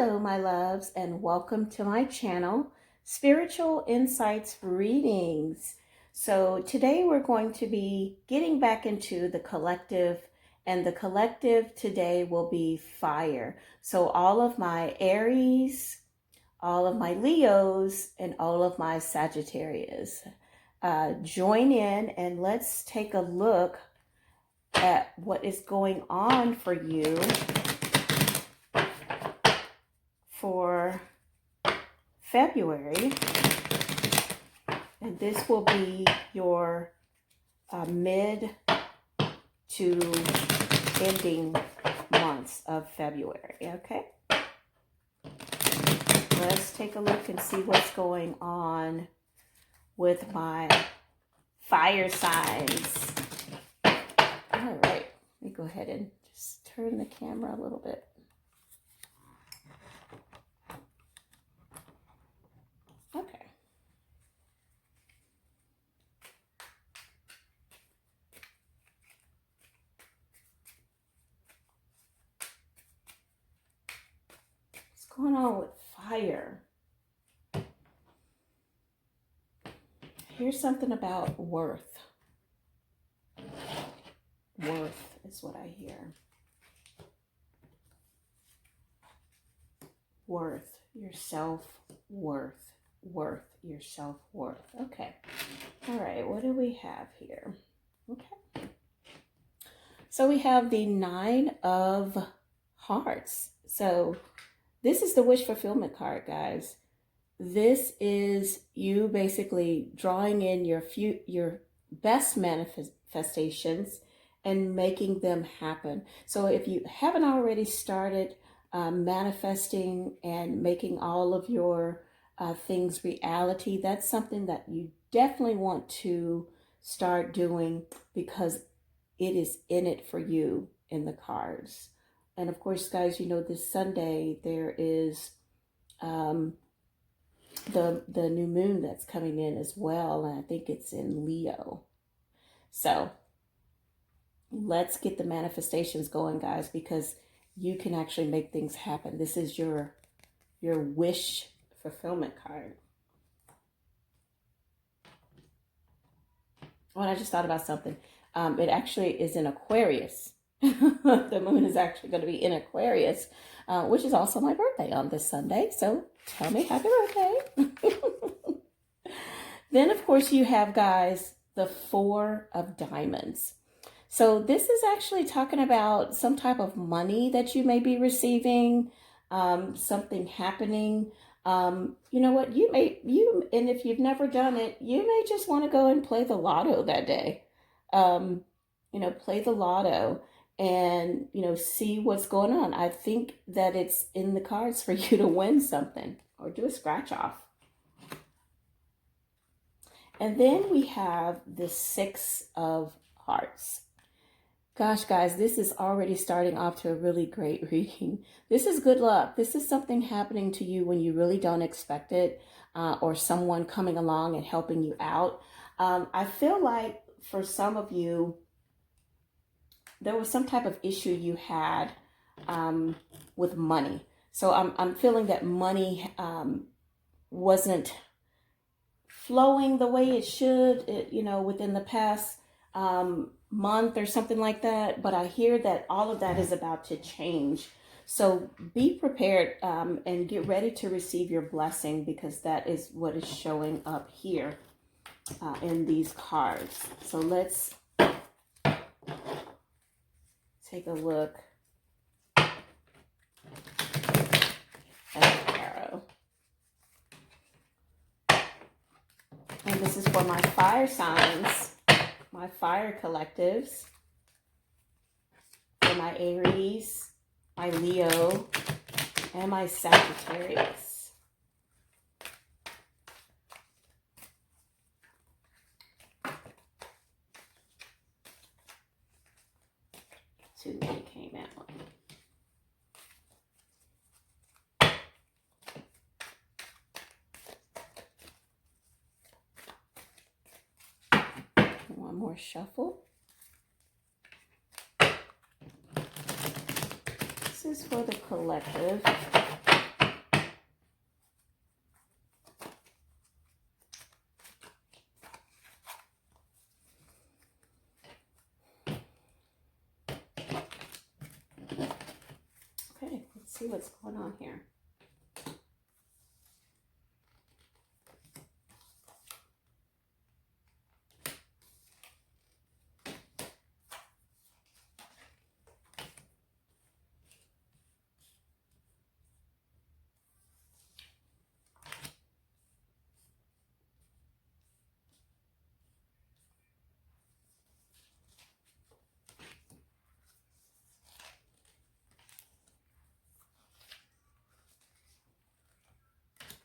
Hello, my loves, and welcome to my channel, Spiritual Insights Readings. So today we're going to be getting back into the collective, and the collective today will be fire. So all of my Aries, all of my Leos, and all of my Sagittarius, join in and let's take a look at what is going on for you for February, and this will be your mid to ending months of February. Okay, let's take a look and see what's going on with my fire signs. All right, let me go ahead and just turn the camera a little bit. Okay. What's going on with fire? Here's something about worth. Worth is what I hear. Worth, your self-worth. Worth, your self-worth. Okay. All right, what do we have here? Okay. So we have the 9 of Hearts. So this is the wish fulfillment card, guys. This is you basically drawing in your best manifestations and making them happen. So if you haven't already started manifesting and making all of your things reality, that's something that you definitely want to start doing because it is in it for you in the cards. And of course, guys, you know, this Sunday there is the new moon that's coming in as well, and I think it's in Leo. So let's get the manifestations going, guys, because you can actually make things happen. This is your wish fulfillment card. Oh, and I just thought about something. It actually is in Aquarius. The moon is actually going to be in Aquarius, which is also my birthday on this Sunday. So tell me happy birthday. Then, of course, you have, guys, the 4 of Diamonds. So this is actually talking about some type of money that you may be receiving, something happening. You know what, and if you've never done it, you may just want to go and play the lotto that day. You know, play the lotto and, you know, see what's going on. I think that it's in the cards for you to win something or do a scratch off. And then we have the 6 of Hearts. Gosh, guys, this is already starting off to a really great reading. This is good luck. This is something happening to you when you really don't expect it, or someone coming along and helping you out. I feel like for some of you, there was some type of issue you had with money. So I'm feeling that money wasn't flowing the way it should, you know, within the past month or something like that. But I hear that all of that is about to change. So be prepared and get ready to receive your blessing, because that is what is showing up here in these cards. So let's take a look at the tarot. And this is for my fire signs, my fire collectives, for my Aries, my Leo, and my Sagittarius. Too many came out. One more shuffle. This is for the collective. see what's going on here.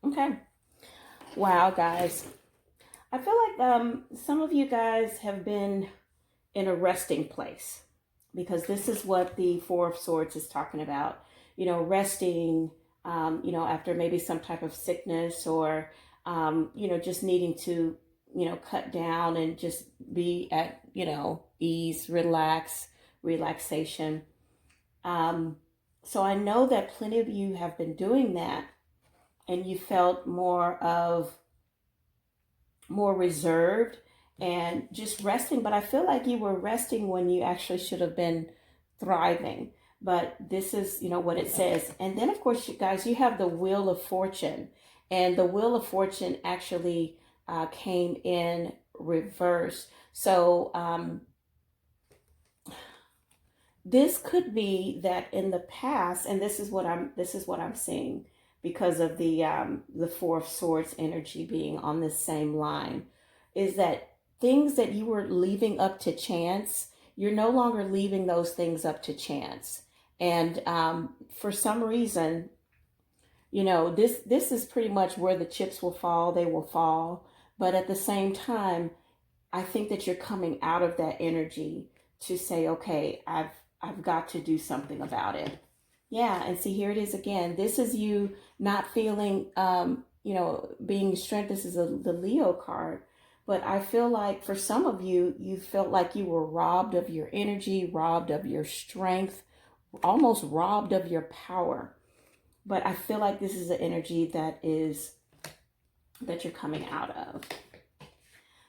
Okay. Wow, guys. I feel like some of you guys have been in a resting place, because this is what the Four of Swords is talking about. You know, resting, you know, after maybe some type of sickness, or, you know, just needing to, you know, cut down and just be at, you know, ease, relaxation. So I know that plenty of you have been doing that, and you felt more reserved and just resting. But I feel like you were resting when you actually should have been thriving. But this is, you know, what it says. And then, of course, you guys, you have the Wheel of Fortune. And the Wheel of Fortune actually came in reverse. So this could be that in the past, and this is what I'm seeing, because of the Four of Swords energy being on this same line, is that things that you were leaving up to chance, you're no longer leaving those things up to chance. And for some reason, you know, this is pretty much where the chips will fall, they will fall. But at the same time, I think that you're coming out of that energy to say, okay, I've got to do something about it. Yeah, and see, here it is again. This is you not feeling, you know, being strength. This is the Leo card. But I feel like for some of you, you felt like you were robbed of your energy, robbed of your strength, almost robbed of your power. But I feel like this is an energy that you're coming out of.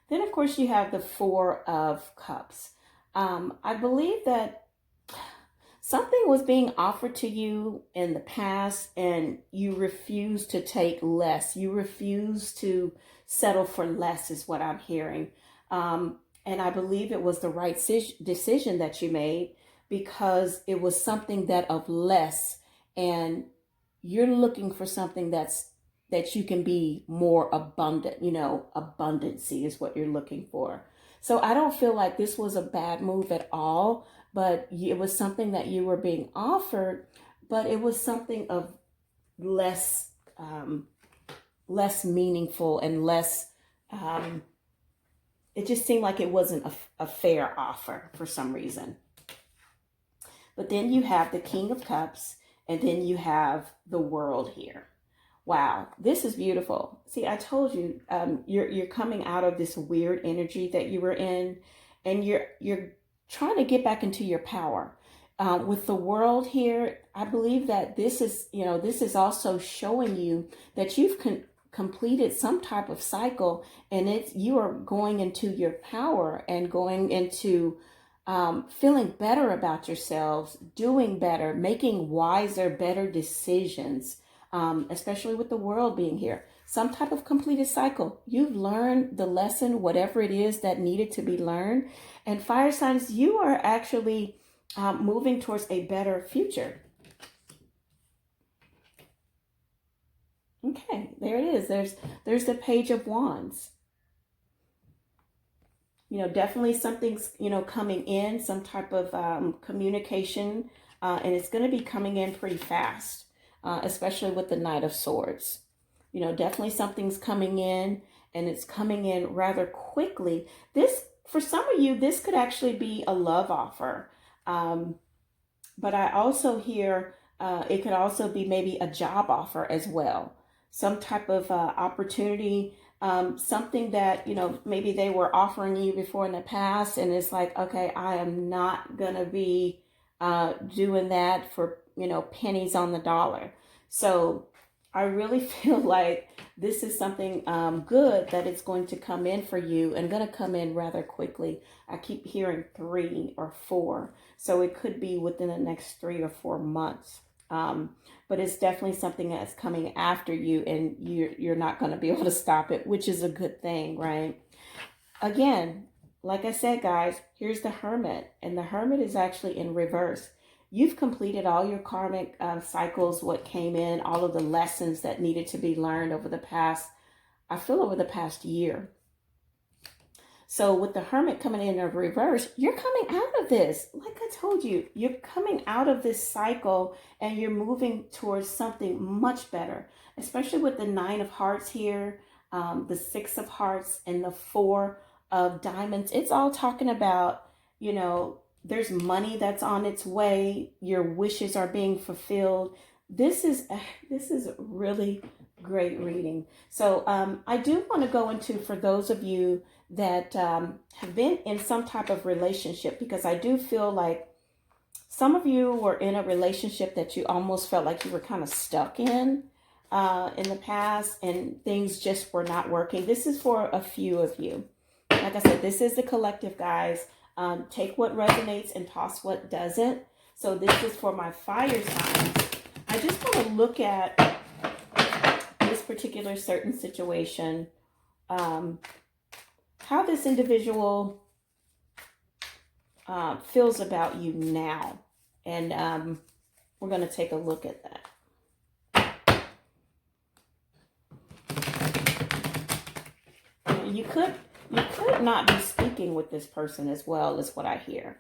Then, of course, you have the Four of Cups. I believe that something was being offered to you in the past, and you refused to take less. You refused to settle for less, is what I'm hearing. And I believe it was the right decision that you made, because it was something that of less, and you're looking for something that you can be more abundant. You know, abundancy is what you're looking for. So I don't feel like this was a bad move at all, but it was something that you were being offered, but it was something of less meaningful and less, it just seemed like it wasn't a fair offer for some reason. But then you have the King of Cups, and then you have the World here. Wow, this is beautiful. See, I told you, you're coming out of this weird energy that you were in, and you're trying to get back into your power. With the World here, I believe that this is also showing you that you've completed some type of cycle, and you are going into your power and going into feeling better about yourselves, doing better, making wiser, better decisions. Especially with the World being here. Some type of completed cycle. You've learned the lesson, whatever it is that needed to be learned. And fire signs, you are actually moving towards a better future. Okay, there it is. There's the Page of Wands. You know, definitely something's, you know, coming in, some type of communication, and it's going to be coming in pretty fast. Especially with the Knight of Swords. You know, definitely something's coming in, and it's coming in rather quickly. This, for some of you, this could actually be a love offer. But I also hear it could also be maybe a job offer as well. Some type of opportunity, something that, you know, maybe they were offering you before in the past, and it's like, okay, I am not going to be doing that for, you know, pennies on the dollar. So I really feel like this is something good that it's going to come in for you, and going to come in rather quickly. I keep hearing 3 or 4. So it could be within the next 3 or 4 months. But it's definitely something that's coming after you, and you're not going to be able to stop it, which is a good thing, right? Again, like I said, guys, here's the Hermit, and the Hermit is actually in reverse. You've completed all your karmic cycles, what came in, all of the lessons that needed to be learned over the past, I feel over the past year. So with the Hermit coming in reverse, you're coming out of this. Like I told you, you're coming out of this cycle and you're moving towards something much better, especially with the 9 of Hearts here, the 6 of Hearts, and the 4 of Diamonds. It's all talking about, you know, there's money that's on its way. Your wishes are being fulfilled. This is really great reading. So I do want to go into, for those of you that have been in some type of relationship, because I do feel like some of you were in a relationship that you almost felt like you were kind of stuck in the past, and things just were not working. This is for a few of you. Like I said, this is the collective, guys. Take what resonates and toss what doesn't. So this is for my fire signs. I just want to look at this particular certain situation, how this individual feels about you now. And we're going to take a look at that. You could not be speaking with this person as well, is what I hear.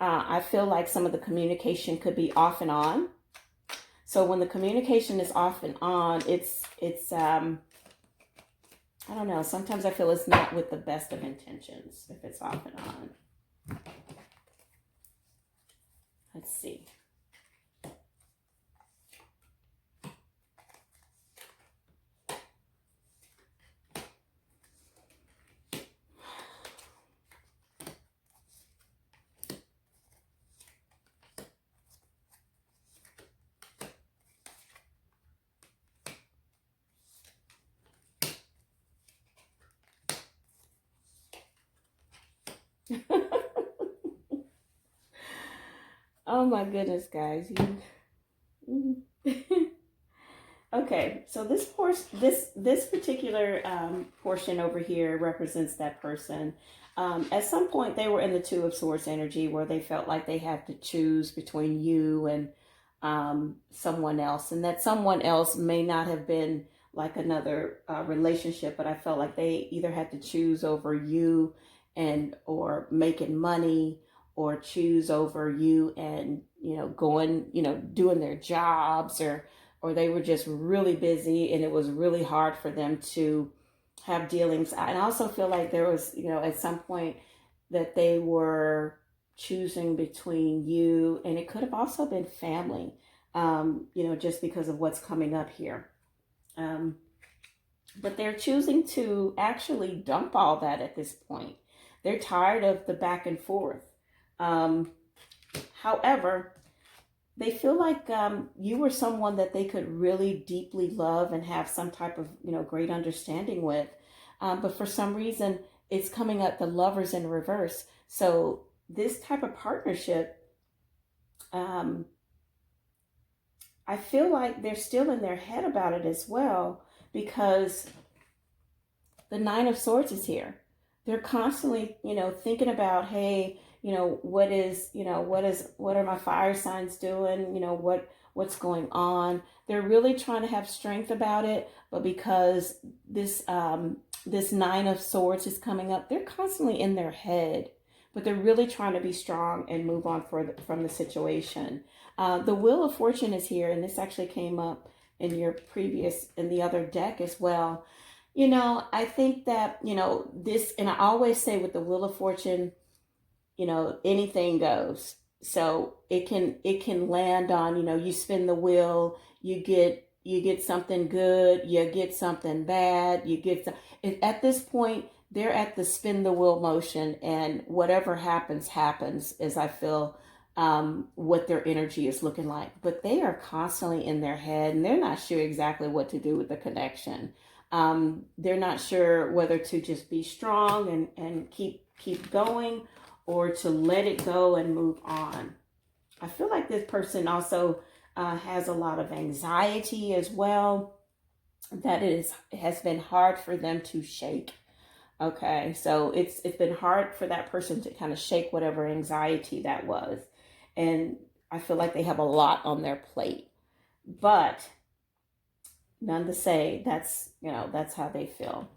I feel like some of the communication could be off and on. So when the communication is off and on, it's I don't know. Sometimes I feel it's not with the best of intentions if it's off and on. Let's see. Oh my goodness, guys. Okay, so this particular portion over here represents that person. At some point, they were in the 2 of Swords energy, where they felt like they had to choose between you and someone else, and that someone else may not have been like another relationship, but I felt like they either had to choose over you and or making money, or choose over you and, you know, going, you know, doing their jobs, or they were just really busy and it was really hard for them to have dealings. And I also feel like there was, you know, at some point that they were choosing between you, and it could have also been family, you know, just because of what's coming up here. But they're choosing to actually dump all that at this point. They're tired of the back and forth. However, they feel like you were someone that they could really deeply love and have some type of, you know, great understanding with. But for some reason, it's coming up the Lovers in reverse. So this type of partnership, I feel like they're still in their head about it as well, because the 9 of Swords is here. They're constantly, you know, thinking about, hey, you know, what are my fire signs doing? You know, what's going on? They're really trying to have strength about it, but because this 9 of Swords is coming up, they're constantly in their head, but they're really trying to be strong and move on from the situation. The Wheel of Fortune is here, and this actually came up in the other deck as well. You know, I think that, you know, this, and I always say with the Wheel of Fortune, you know, anything goes. So it can land on, you know, you spin the wheel, you get something good, you get something bad, at this point, they're at the spin the wheel motion, and whatever happens, as I feel what their energy is looking like. But they are constantly in their head, and they're not sure exactly what to do with the connection. They're not sure whether to just be strong and keep going, or to let it go and move on. I feel like this person also has a lot of anxiety as well, that it has been hard for them to shake. Okay, so it's been hard for that person to kind of shake whatever anxiety that was. And I feel like they have a lot on their plate. But none to say that's how they feel.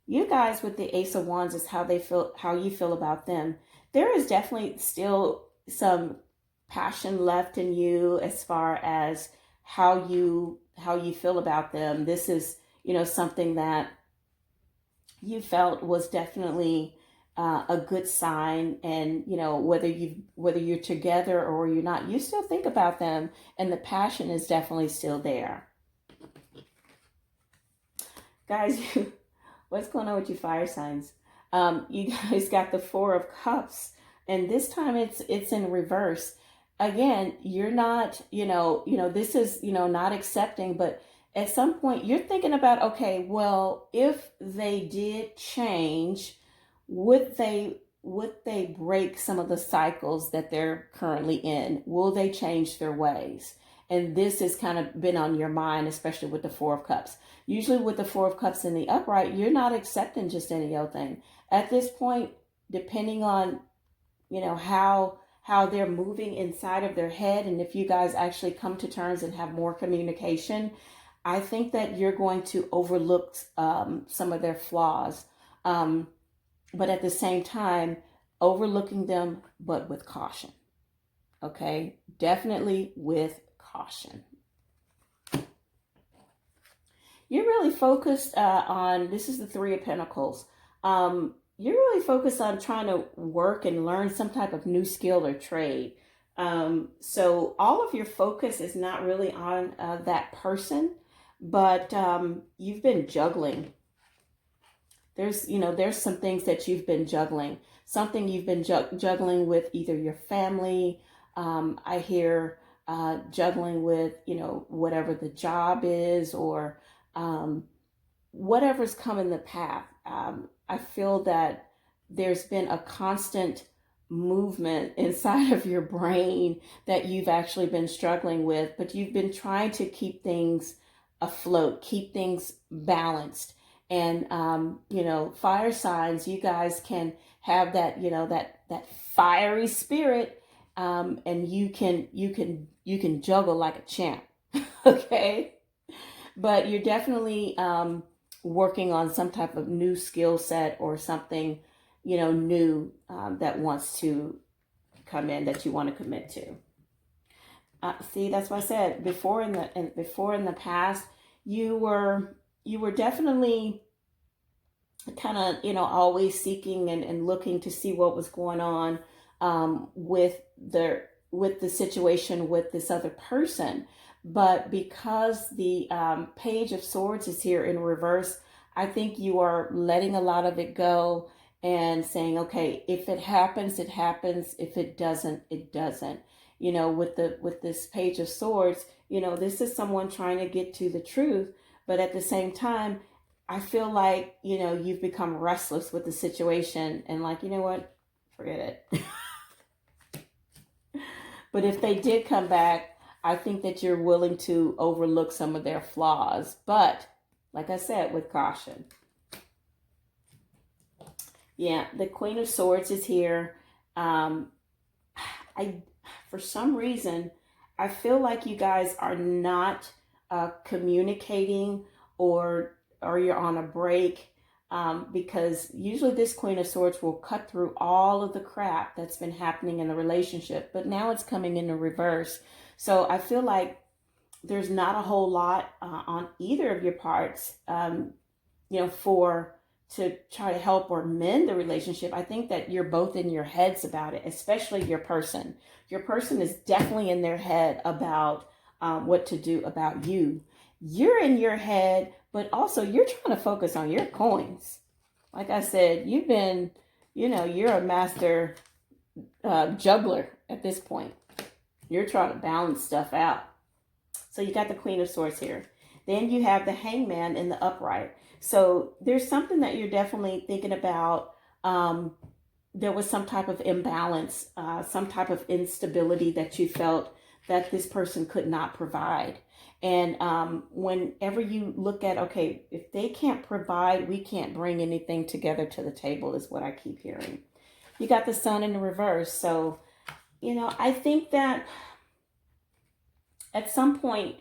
You guys with the Ace of Wands is how they feel, how you feel about them. There is definitely still some passion left in you as far as how you feel about them. This is, something that you felt was definitely a good sign. And whether you're together or you're not, you still think about them, and the passion is definitely still there. Guys, what's going on with you fire signs? You guys got the Four of Cups, and this time it's in reverse. Again, you're not, this is, not accepting, but at some point you're thinking about, okay, well, if they did change, would they break some of the cycles that they're currently in? Will they change their ways? And this has kind of been on your mind, especially with the Four of Cups. Usually with the Four of Cups in the upright, you're not accepting just any old thing. At this point, depending on, how they're moving inside of their head, and if you guys actually come to terms and have more communication, I think that you're going to overlook some of their flaws. But at the same time, overlooking them, but with caution. Okay? Definitely with caution. You're really focused on, this is the Three of Pentacles. You're really focused on trying to work and learn some type of new skill or trade. So all of your focus is not really on that person, but you've been juggling. There's some things that you've been juggling. Something you've been juggling with either your family. I hear juggling with, whatever the job is, or whatever's come in the path. I feel that there's been a constant movement inside of your brain that you've actually been struggling with, but you've been trying to keep things afloat, keep things balanced. And, fire signs, you guys can have that, that fiery spirit, and you can juggle like a champ. Okay. But you're definitely, working on some type of new skill set or something, new, that wants to come in, that you want to commit to. See, that's what I said before. In the past, you were definitely kind of, always seeking and looking to see what was going on with the situation with this other person. But because the Page of Swords is here in reverse, I think you are letting a lot of it go and saying, okay, if it happens, it happens. If it doesn't, it doesn't. With this Page of Swords, this is someone trying to get to the truth. But at the same time, I feel like, you've become restless with the situation and like, you know what, forget it. But if they did come back, I think that you're willing to overlook some of their flaws. But like I said, with caution. Yeah, the Queen of Swords is here. For some reason, I feel like you guys are not communicating, or you're on a break, because usually this Queen of Swords will cut through all of the crap that's been happening in the relationship, but now it's coming in the reverse. So I feel like there's not a whole lot on either of your parts, to try to help or mend the relationship. I think that you're both in your heads about it, especially your person. Your person is definitely in their head about what to do about you. You're in your head, but also you're trying to focus on your coins. Like I said, you've been, you're a master juggler at this point. You're trying to balance stuff out. So you got the Queen of Swords here. Then you have the Hangman in the upright. So there's something that you're definitely thinking about. There was some type of imbalance, some type of instability that you felt that this person could not provide. And whenever you look at, okay, if they can't provide, we can't bring anything together to the table, is what I keep hearing. You got the Sun in the reverse. So, you know, I think that at some point,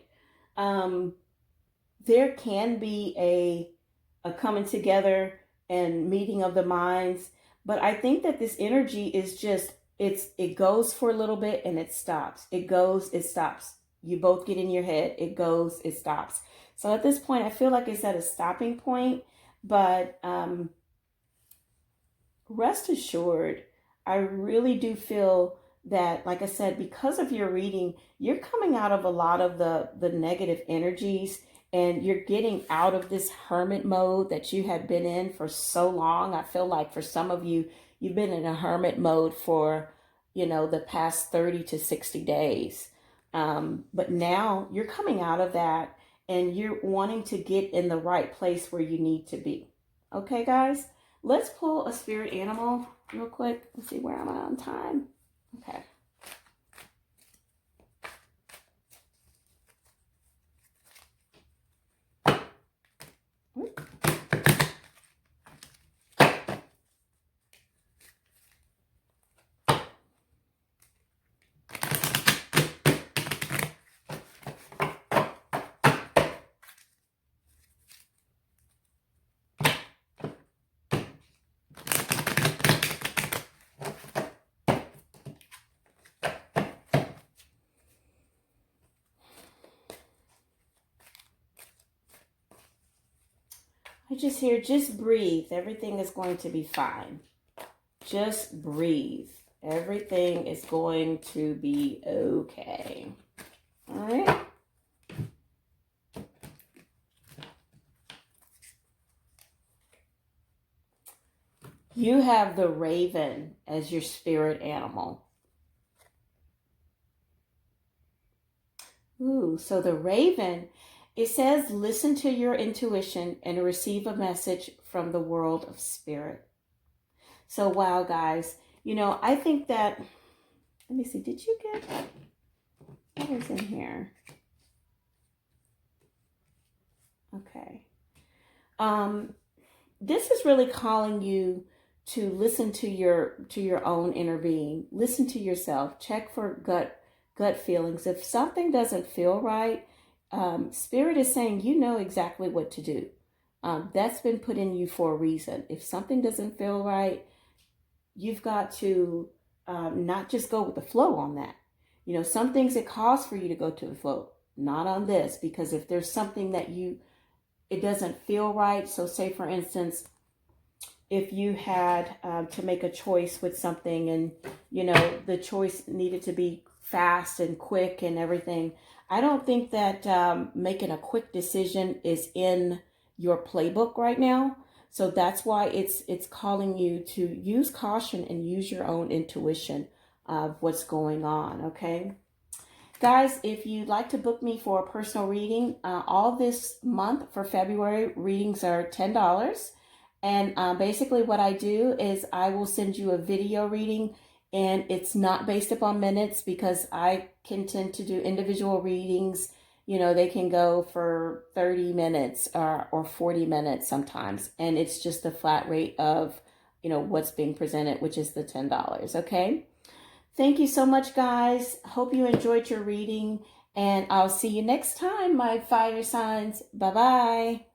there can be a coming together and meeting of the minds. But I think that this energy is just, it goes for a little bit and it stops. It goes, it stops. You both get in your head. It goes, it stops. So at this point, I feel like it's at a stopping point. But rest assured, I really do feel that, like I said, because of your reading, you're coming out of a lot of the negative energies, and you're getting out of this hermit mode that you had been in for so long. I feel like for some of you, you've been in a hermit mode for, you know, the past 30 to 60 days. But now you're coming out of that and you're wanting to get in the right place where you need to be. Okay, guys, let's pull a spirit animal real quick. Let's see, where am I on time? Okay. I just hear, just breathe. Everything is going to be fine. Just breathe. Everything is going to be okay. All right. You have the raven as your spirit animal. Ooh, so the raven, it says, listen to your intuition and receive a message from the world of spirit. So, wow, guys, you know, I think that, let me see, did you get, what is in here? Okay. This is really calling you to listen to your own inner being. Listen to yourself. Check for gut feelings. If something doesn't feel right, Spirit is saying you know exactly what to do. That's been put in you for a reason. If something doesn't feel right, you've got to not just go with the flow on that. You know, some things it calls for you to go to the flow, not on this, because if there's something that it doesn't feel right. So say, for instance, if you had to make a choice with something and, you know, the choice needed to be fast and quick and everything, I don't think that making a quick decision is in your playbook right now. So that's why it's calling you to use caution and use your own intuition of what's going on, okay? Guys, if you'd like to book me for a personal reading, all this month for February, readings are $10. And basically what I do is I will send you a video reading, and it's not based upon minutes because I can tend to do individual readings. You know, they can go for 30 minutes or 40 minutes sometimes. And it's just the flat rate of, you know, what's being presented, which is the $10, okay? Thank you so much, guys. Hope you enjoyed your reading, and I'll see you next time, my fire signs. Bye-bye.